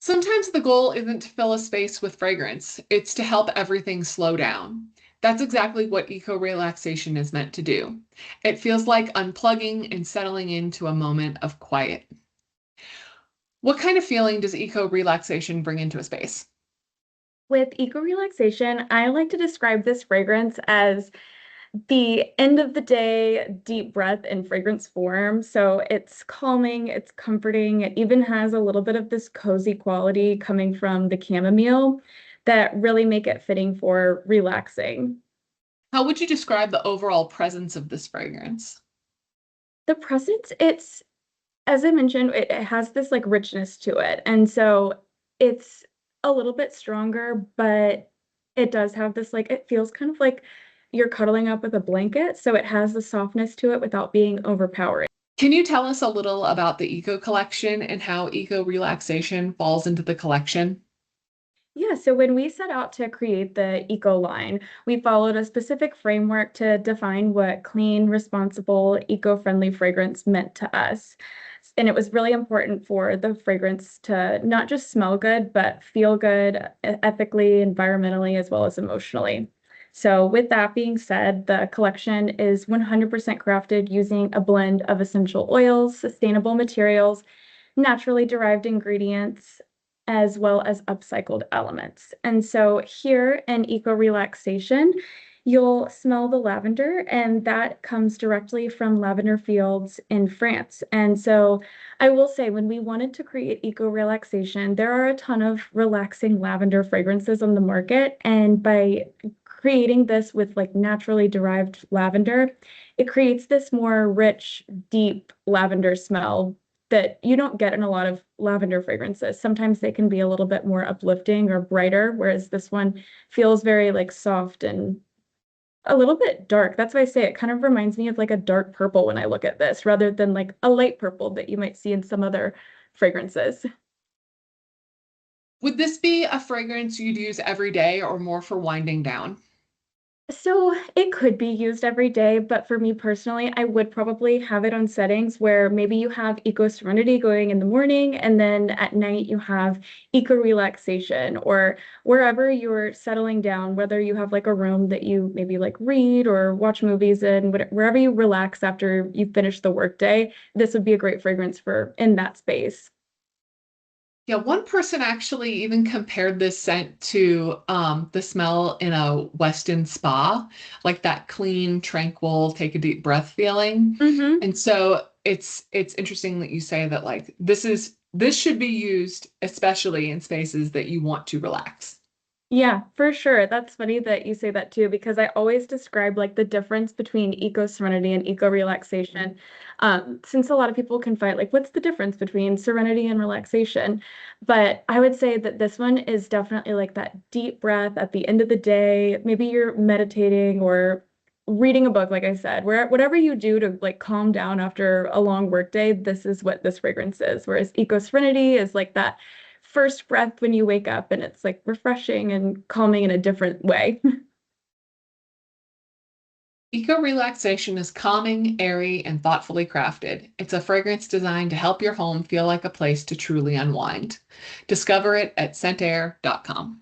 Sometimes the goal isn't to fill a space with fragrance, it's to help everything slow down. That's exactly what eco relaxation is meant to do. It feels like unplugging and settling into a moment of quiet. What kind of feeling does eco relaxation bring into a space? With eco relaxation, I like to describe this fragrance as the end of the day deep breath in fragrance form. So it's calming, it's comforting. It even has a little bit of this cozy quality coming from the chamomile that really make it fitting for relaxing. How would you describe the overall presence of this fragrance? The presence, it's as I mentioned, it has this like richness to it. And so it's a little bit stronger, but it does have this like it feels kind of like you're cuddling up with a blanket. So it has the softness to it without being overpowering. Can you tell us a little about the eco collection and how eco relaxation falls into the collection? Yeah, so when we set out to create the eco line, we followed a specific framework to define what clean, responsible, eco-friendly fragrance meant to us. And it was really important for the fragrance to not just smell good, but feel good ethically, environmentally, as well as emotionally. So, with that being said, the collection is 100% crafted using a blend of essential oils, sustainable materials, naturally derived ingredients, as well as upcycled elements. And so here in Eco Relaxation, you'll smell the lavender, and that comes directly from lavender fields in France. And so I will say, when we wanted to create Eco Relaxation, there are a ton of relaxing lavender fragrances on the market. And by creating this with like naturally derived lavender, it creates this more rich, deep lavender smell that you don't get in a lot of lavender fragrances. Sometimes they can be a little bit more uplifting or brighter, whereas this one feels very like soft and a little bit dark. That's why I say it kind of reminds me of like a dark purple when I look at this, rather than like a light purple that you might see in some other fragrances. Would this be a fragrance you'd use every day or more for winding down? So it could be used every day, but for me personally, I would probably have it on settings where maybe you have Eco Serenity going in the morning, and then at night you have Eco Relaxation, or wherever you're settling down, whether you have like a room that you maybe like read or watch movies in, wherever you relax after you finish the workday, this would be a great fragrance for in that space. Yeah, one person actually even compared this scent to the smell in a Weston spa, like that clean, tranquil, take a deep breath feeling. Mm-hmm. And so it's interesting that you say that like this should be used especially in spaces that you want to relax. Yeah, for sure. That's funny that you say that too, because I always describe like the difference between eco serenity and eco relaxation. Since a lot of people can fight, like, what's the difference between serenity and relaxation? But I would say that this one is definitely like that deep breath at the end of the day. Maybe you're meditating or reading a book, like I said, whatever you do to like calm down after a long work day, this is what this fragrance is. Whereas eco serenity is like that first breath when you wake up, and it's like refreshing and calming in a different way. Eco relaxation is calming, airy, and thoughtfully crafted. It's a fragrance designed to help your home feel like a place to truly unwind. Discover it at scentair.com.